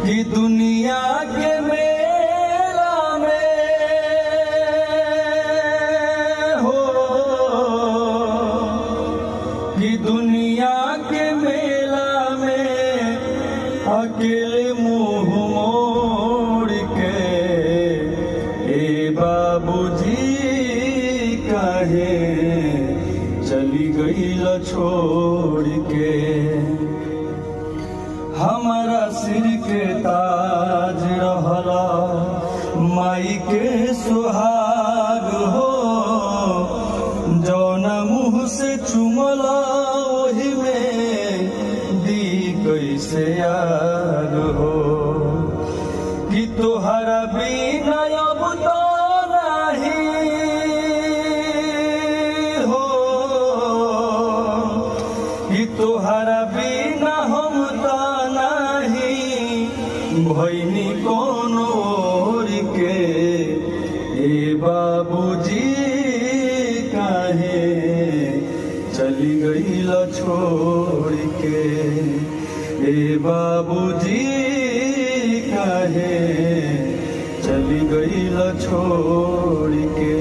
कि दुनिया के मेला में हो, कि दुनिया के मेला में अकेले मुंह मोड़ के ए बाबूजी काहे चली गईल छोड़ के। हमारा सिर के ताज रहला माई के सुहाग हो, जौना मुँह से चुमला वही में दी कैसे याद हो। कि तोहरा बिना अब तो नहीं हो, कि तोहरा बिना हम तो भैनी कौन ओर के ए बाबूजी काहे चली गईल छोड़ के। ए बाबूजी काहे चली गईल छोड़ के।